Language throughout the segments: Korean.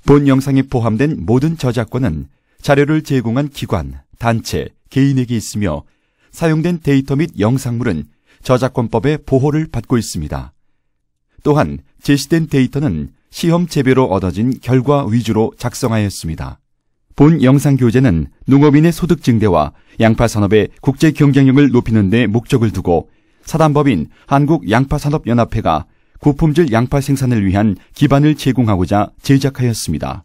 본 영상에 포함된 모든 저작권은 자료를 제공한 기관, 단체, 개인에게 있으며 사용된 데이터 및 영상물은 저작권법의 보호를 받고 있습니다. 또한 제시된 데이터는 시험 재배로 얻어진 결과 위주로 작성하였습니다. 본 영상 교재는 농업인의 소득 증대와 양파 산업의 국제 경쟁력을 높이는 데 목적을 두고 사단법인 한국양파산업연합회가 고품질 양파 생산을 위한 기반을 제공하고자 제작하였습니다.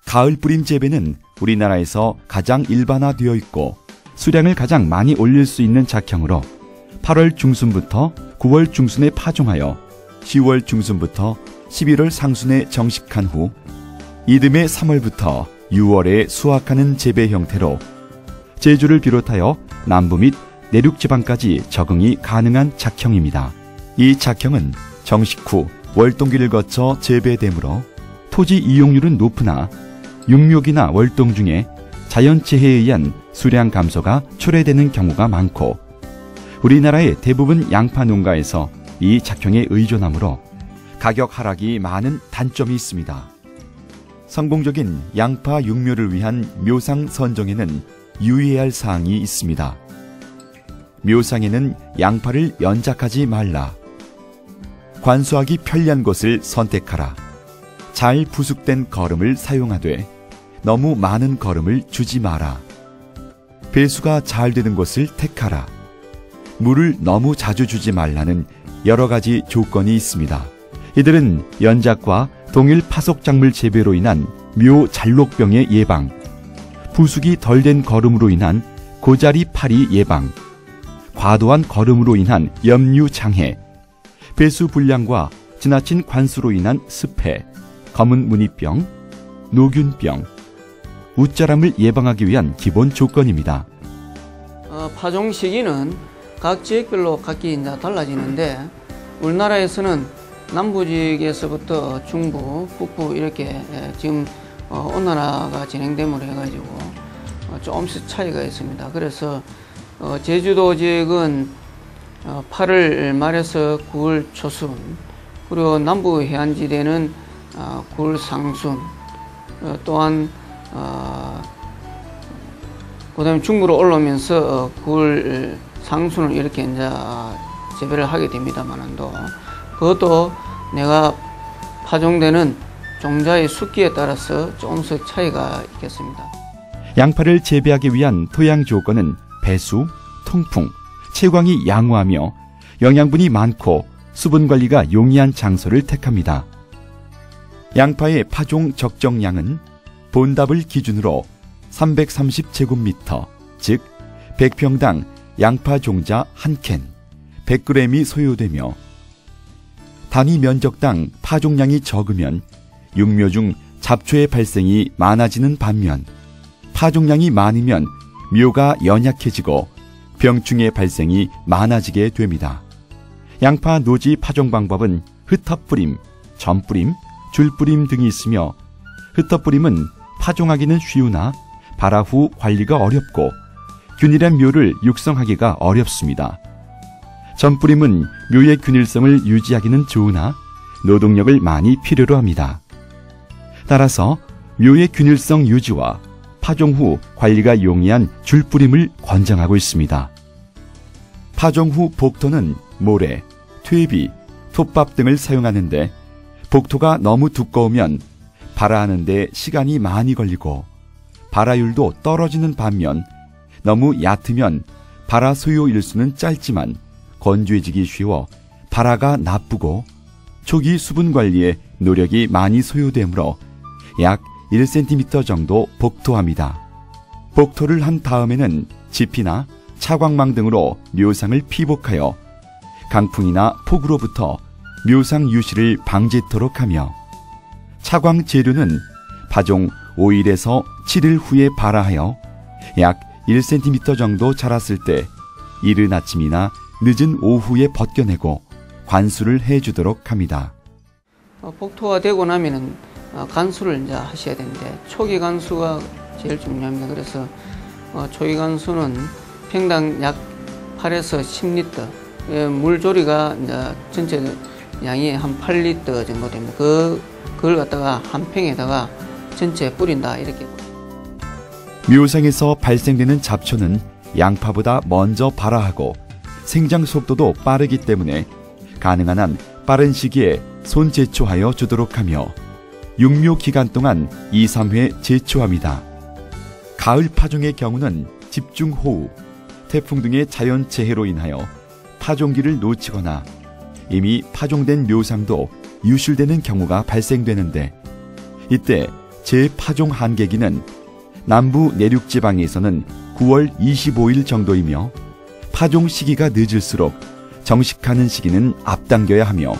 가을 뿌림 재배는 우리나라에서 가장 일반화되어 있고 수량을 가장 많이 올릴 수 있는 작형으로 8월 중순부터 9월 중순에 파종하여 10월 중순부터 11월 상순에 정식한 후 이듬해 3월부터 6월에 수확하는 재배 형태로 제주를 비롯하여 남부 및 내륙 지방까지 적응이 가능한 작형입니다. 이 작형은 정식 후 월동기를 거쳐 재배되므로 토지 이용률은 높으나 육묘기나 월동 중에 자연재해에 의한 수량 감소가 초래되는 경우가 많고 우리나라의 대부분 양파 농가에서 이 작형에 의존하므로 가격 하락이 많은 단점이 있습니다. 성공적인 양파 육묘를 위한 묘상 선정에는 유의해야 할 사항이 있습니다. 묘상에는 양파를 연작하지 말라. 관수하기 편리한 곳을 선택하라. 잘 부숙된 거름을 사용하되 너무 많은 거름을 주지 마라. 배수가 잘 되는 곳을 택하라. 물을 너무 자주 주지 말라는 여러 가지 조건이 있습니다. 이들은 연작과 동일 파속작물 재배로 인한 묘 잘록병의 예방, 부숙이 덜 된 거름으로 인한 고자리 파리 예방, 과도한 거름으로 인한 염류 장애, 배수 불량과 지나친 관수로 인한 습해, 검은 무늬병, 노균병, 웃자람을 예방하기 위한 기본 조건입니다. 파종 시기는 각 지역별로 각기 이제 달라지는데 우리나라에서는 남부지역에서부터 중부, 북부 이렇게 지금 온난화가 진행됨으로 해가지고 조금씩 차이가 있습니다. 그래서 제주도 지역은 8월 말에서 9월 초순, 그리고 남부 해안지대는 9월 상순, 또한 그다음에 중부로 올라오면서 9월 상순을 이렇게 이제 재배를 하게 됩니다만도 그것도 내가 파종되는 종자의 숫기에 따라서 조금씩 차이가 있겠습니다. 양파를 재배하기 위한 토양 조건은 배수, 통풍, 채광이 양호하며 영양분이 많고 수분 관리가 용이한 장소를 택합니다. 양파의 파종 적정량은 본답을 기준으로 330제곱미터, 즉 100평당 양파 종자 1캔, 100g이 소요되며 단위 면적당 파종량이 적으면 육묘 중 잡초의 발생이 많아지는 반면 파종량이 많으면 묘가 연약해지고 병충의 발생이 많아지게 됩니다. 양파 노지 파종 방법은 흩어뿌림, 점뿌림, 줄뿌림 등이 있으며 흩어뿌림은 파종하기는 쉬우나 발화 후 관리가 어렵고 균일한 묘를 육성하기가 어렵습니다. 점뿌림은 묘의 균일성을 유지하기는 좋으나 노동력을 많이 필요로 합니다. 따라서 묘의 균일성 유지와 파종 후 관리가 용이한 줄뿌림을 권장하고 있습니다. 파종 후 복토는 모래, 퇴비, 톱밥 등을 사용하는데 복토가 너무 두꺼우면 발화하는 데 시간이 많이 걸리고 발화율도 떨어지는 반면 너무 얕으면 발화 소요 일수는 짧지만 건조해지기 쉬워 발화가 나쁘고 초기 수분 관리에 노력이 많이 소요되므로 약 1cm 정도 복토합니다. 복토를 한 다음에는 지피나 차광망 등으로 묘상을 피복하여 강풍이나 폭우로부터 묘상 유실을 방지토록 하며 차광 재료는 파종 5일에서 7일 후에 발화하여 약 1cm 정도 자랐을 때 이른 아침이나 늦은 오후에 벗겨내고 관수를 해주도록 합니다. 복토가 되고 나면은 간수를 이제 하셔야 되는데 초기 간수가 제일 중요합니다. 그래서 초기 간수는 평당 약 8에서 10리터, 물조리가 이제 전체 양이 한 8리터 정도 됩니다. 그걸 갖다가 한 평에다가 전체 뿌린다 이렇게. 묘상에서 발생되는 잡초는 양파보다 먼저 발화하고 생장 속도도 빠르기 때문에 가능한 한 빠른 시기에 손제초하여 주도록 하며 육묘 기간 동안 2, 3회 제초합니다. 가을 파종의 경우는 집중호우, 태풍 등의 자연재해로 인하여 파종기를 놓치거나 이미 파종된 묘상도 유실되는 경우가 발생되는데, 이때 재파종 한계기는 남부 내륙지방에서는 9월 25일 정도이며 파종 시기가 늦을수록 정식하는 시기는 앞당겨야 하며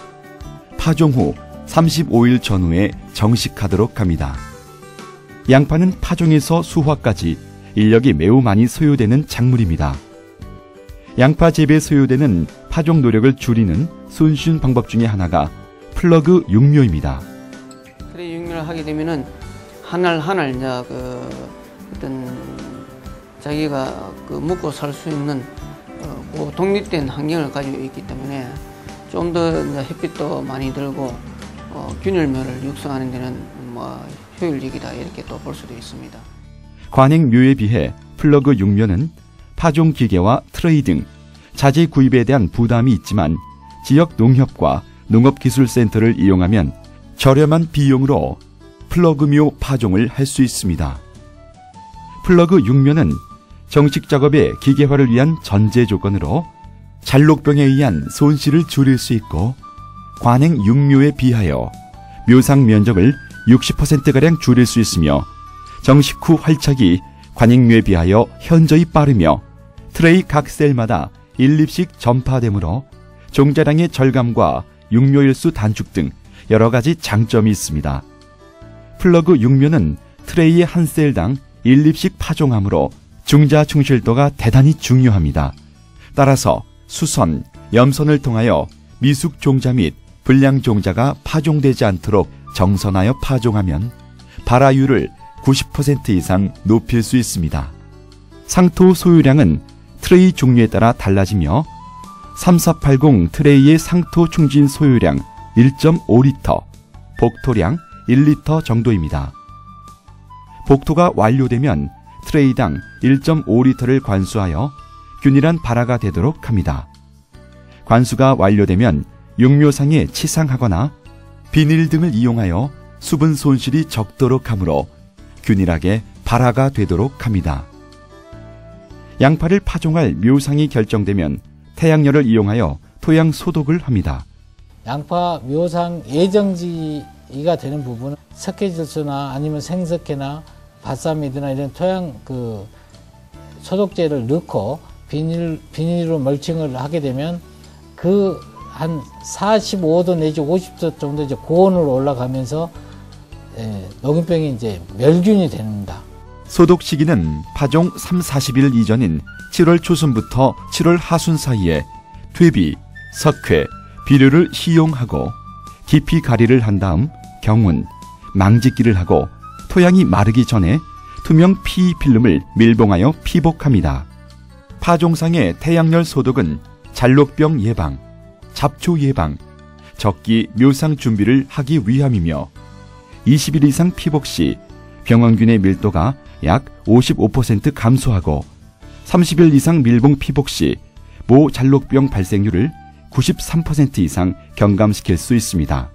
파종 후 35일 전후에 정식하도록 합니다. 양파는 파종에서 수확까지 인력이 매우 많이 소요되는 작물입니다. 양파 재배에 소요되는 파종 노력을 줄이는 손쉬운 방법 중에 하나가 플러그 육묘입니다. 트레이 육묘를 하게 되면은 하날 이제 어떤 자기가 먹고 살 수 있는 독립된 환경을 가지고 있기 때문에 좀 더 햇빛도 많이 들고 균열묘를 육성하는 데는 효율적이다 이렇게 또 볼 수도 있습니다. 관행묘에 비해 플러그 육묘는 파종 기계와 트레이 등 자재 구입에 대한 부담이 있지만 지역 농협과 농업기술센터를 이용하면 저렴한 비용으로 플러그묘 파종을 할 수 있습니다. 플러그 육묘는 정식 작업의 기계화를 위한 전제 조건으로 잔록병에 의한 손실을 줄일 수 있고 관행 육묘에 비하여 묘상 면적을 60%가량 줄일 수 있으며 정식 후 활착이 관행묘에 비하여 현저히 빠르며 트레이 각 셀마다 1립씩 전파되므로 종자량의 절감과 육묘일수 단축 등 여러 가지 장점이 있습니다. 플러그 육묘는 트레이의 한 셀당 1립씩 파종하므로 중자 충실도가 대단히 중요합니다. 따라서 수선, 염선을 통하여 미숙 종자 및 불량 종자가 파종되지 않도록 정선하여 파종하면 발화율을 90% 이상 높일 수 있습니다. 상토 소유량은 트레이 종류에 따라 달라지며 3480 트레이의 상토 충진 소유량 1.5리터, 복토량 1리터 정도입니다. 복토가 완료되면 트레이당 1.5리터를 관수하여 균일한 발화가 되도록 합니다. 관수가 완료되면 육묘상에 치상하거나 비닐 등을 이용하여 수분 손실이 적도록 하므로 균일하게 발화가 되도록 합니다. 양파를 파종할 묘상이 결정되면 태양열을 이용하여 토양 소독을 합니다. 양파 묘상 예정지가 되는 부분은 석회질소나 아니면 생석회나 바사미드나 이런 토양 소독제를 넣고 비닐로 멀칭을 하게 되면 한 45도 내지 50도 정도 이제 고온으로 올라가면서 녹균병이 이제 멸균이 됩니다. 소독 시기는 파종 3-40일 이전인 7월 초순부터 7월 하순 사이에 퇴비, 석회, 비료를 시용하고 깊이 가리를 한 다음 경운, 망짓기를 하고 토양이 마르기 전에 투명 피 필름을 밀봉하여 피복합니다. 파종상의 태양열 소독은 잔록병 예방, 잡초 예방, 적기 묘상 준비를 하기 위함이며 20일 이상 피복 시 병원균의 밀도가 약 55% 감소하고 30일 이상 밀봉 피복 시 모 잔록병 발생률을 93% 이상 경감시킬 수 있습니다.